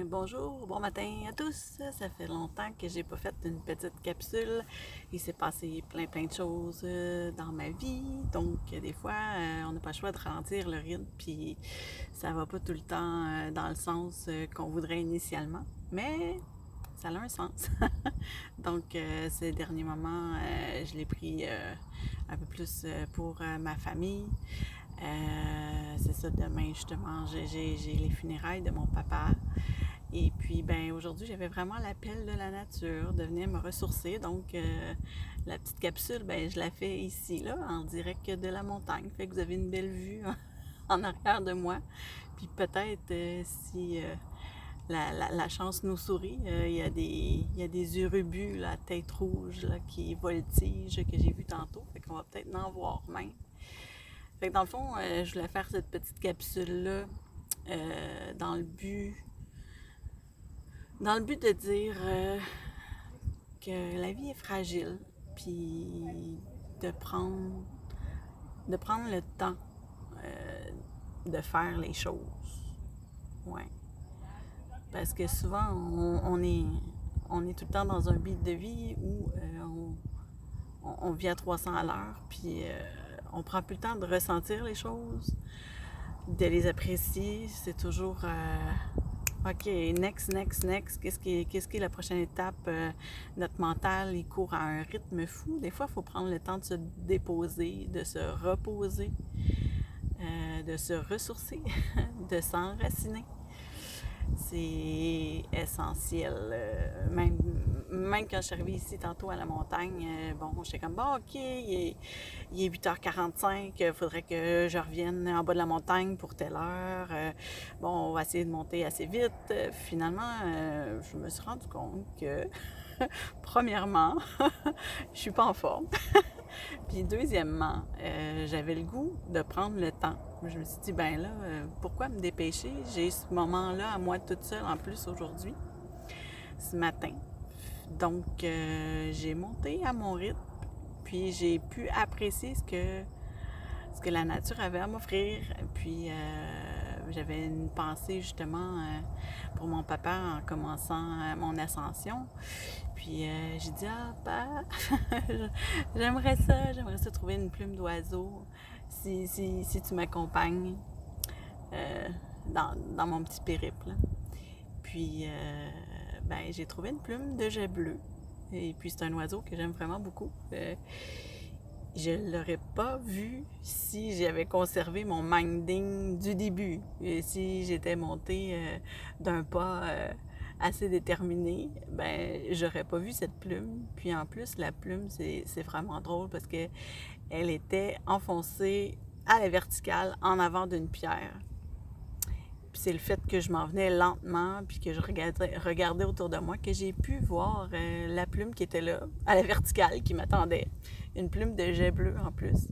Bonjour, bon matin à tous. Ça fait longtemps que j'ai pas fait une petite capsule. Il s'est passé plein de choses dans ma vie. Donc, des fois, on n'a pas le choix de ralentir le rythme, puis ça va pas tout le temps dans le sens qu'on voudrait initialement. Mais ça a un sens. Donc, ces derniers moments, je l'ai pris un peu plus pour ma famille. C'est ça, demain justement, j'ai les funérailles de mon papa. Et puis, ben aujourd'hui, j'avais vraiment l'appel de la nature, de venir me ressourcer. Donc, la petite capsule, ben je la fais ici, là, en direct de la montagne. Fait que vous avez une belle vue en arrière de moi. Puis peut-être, si la chance nous sourit, il y a des urubus, là, à tête rouge, là, qui voltigent, que j'ai vu tantôt. Fait qu'on va peut-être en voir même. Fait que dans le fond, je voulais faire cette petite capsule-là dans le but de dire que la vie est fragile, puis de prendre, de prendre le temps euh, de faire les choses. Ouais. Parce que souvent, on est tout le temps dans un beat de vie où on vit à 300 à l'heure, puis on prend plus le temps de ressentir les choses, de les apprécier. C'est toujours OK, next. Qu'est-ce qui est la prochaine étape? Notre mental, il court à un rythme fou. Des fois, il faut prendre le temps de se déposer, de se reposer, de se ressourcer, de s'enraciner. C'est essentiel. Même quand je suis arrivée ici tantôt à la montagne, bon, j'étais comme, bon, OK, il est 8h45, il faudrait que je revienne en bas de la montagne pour telle heure. Bon, on va essayer de monter assez vite. Finalement, je me suis rendu compte que, premièrement, je suis pas en forme. Puis deuxièmement, j'avais le goût de prendre le temps. Je me suis dit, ben là, pourquoi me dépêcher? J'ai ce moment-là à moi toute seule en plus aujourd'hui, ce matin. Donc, j'ai monté à mon rythme, puis j'ai pu apprécier ce que la nature avait à m'offrir. Puis, j'avais une pensée justement pour mon papa en commençant mon ascension. Puis j'ai dit, ah, bah, j'aimerais ça trouver une plume d'oiseau si tu m'accompagnes euh, dans mon petit périple. Puis, ben, j'ai trouvé une plume de jet bleu. Et puis, c'est un oiseau que j'aime vraiment beaucoup. Je ne l'aurais pas vu si j'avais conservé mon minding du début. Et si j'étais montée d'un pas assez déterminé, ben j'aurais pas vu cette plume. Puis en plus, la plume, c'est vraiment drôle parce que elle était enfoncée à la verticale en avant d'une pierre. Puis c'est le fait que je m'en venais lentement, puis que je regardais autour de moi, que j'ai pu voir la plume qui était là, à la verticale, qui m'attendait. Une plume de jet bleu en plus.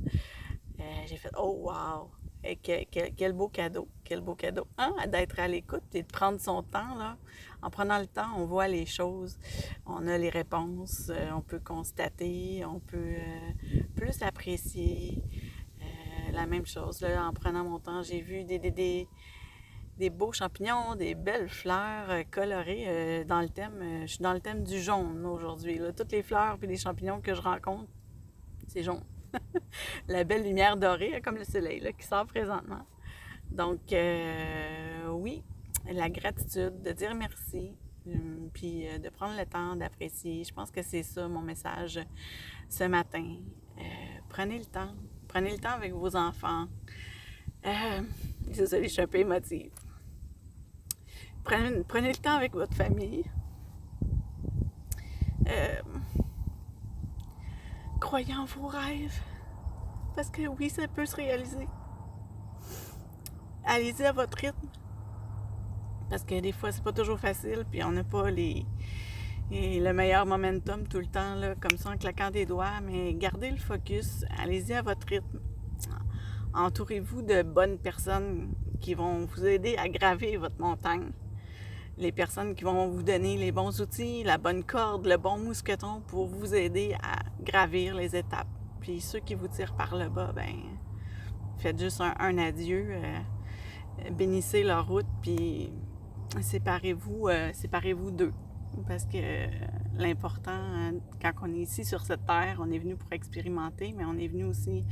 J'ai fait, oh wow! Et quel beau cadeau, quel beau cadeau. Hein? D'être à l'écoute et de prendre son temps, là. En prenant le temps, on voit les choses, on a les réponses, on peut constater, on peut plus apprécier. La même chose, là, en prenant mon temps, j'ai vu des beaux champignons, des belles fleurs colorées dans le thème. Je suis dans le thème du jaune aujourd'hui. Là. Toutes les fleurs et les champignons que je rencontre, c'est jaune. La belle lumière dorée, comme le soleil là, qui sort présentement. Donc, oui, la gratitude, de dire merci, puis de prendre le temps d'apprécier. Je pense que c'est ça mon message ce matin. Prenez le temps. Prenez le temps avec vos enfants. Désolée, je suis un peu émotive. Prenez le temps avec votre famille. Euh, Croyez en vos rêves. Parce que oui, ça peut se réaliser. Allez-y à votre rythme. Parce que des fois, c'est pas toujours facile. Puis on n'a pas le meilleur momentum tout le temps, là, comme ça, en claquant des doigts. Mais gardez le focus. Allez-y à votre rythme. Entourez-vous de bonnes personnes qui vont vous aider à graver votre montagne. Les personnes qui vont vous donner les bons outils, la bonne corde, le bon mousqueton pour vous aider à gravir les étapes. Puis ceux qui vous tirent par le bas, ben faites juste un adieu, bénissez leur route, puis séparez-vous d'eux. Parce que l'important, quand on est ici sur cette terre, on est venu pour expérimenter, mais on est venu aussi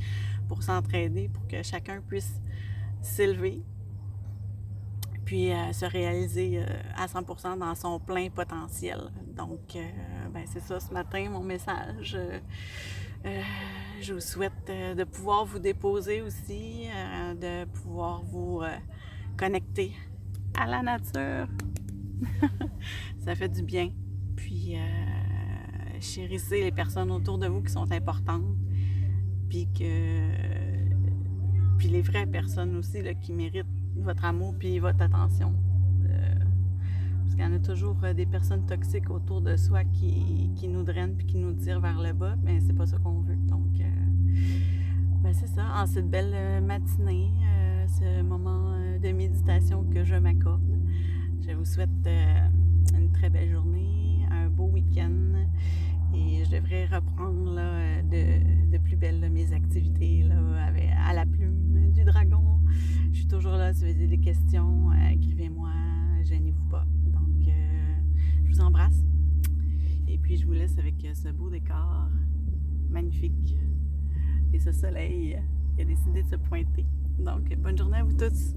pour s'entraider, pour que chacun puisse s'élever, puis se réaliser à 100% dans son plein potentiel. Donc, c'est ça ce matin, mon message. Je vous souhaite de pouvoir vous déposer aussi, de pouvoir vous connecter à la nature. Ça fait du bien. Puis, chérissez les personnes autour de vous qui sont importantes. Puis les vraies personnes aussi là, qui méritent votre amour puis votre attention. Parce qu'il y en a toujours des personnes toxiques autour de soi qui nous drainent puis qui nous tirent vers le bas. Mais c'est pas ça qu'on veut. Donc, c'est ça. En cette belle matinée, ce moment de méditation que je m'accorde, je vous souhaite une très belle journée, un beau week-end et je devrais reprendre là, de plus belle là, mes activités là, à la plume du dragon. Je suis toujours là si vous avez des questions, écrivez-moi, gênez-vous pas. Donc, je vous embrasse et puis je vous laisse avec ce beau décor magnifique et ce soleil qui a décidé de se pointer. Donc, bonne journée à vous tous!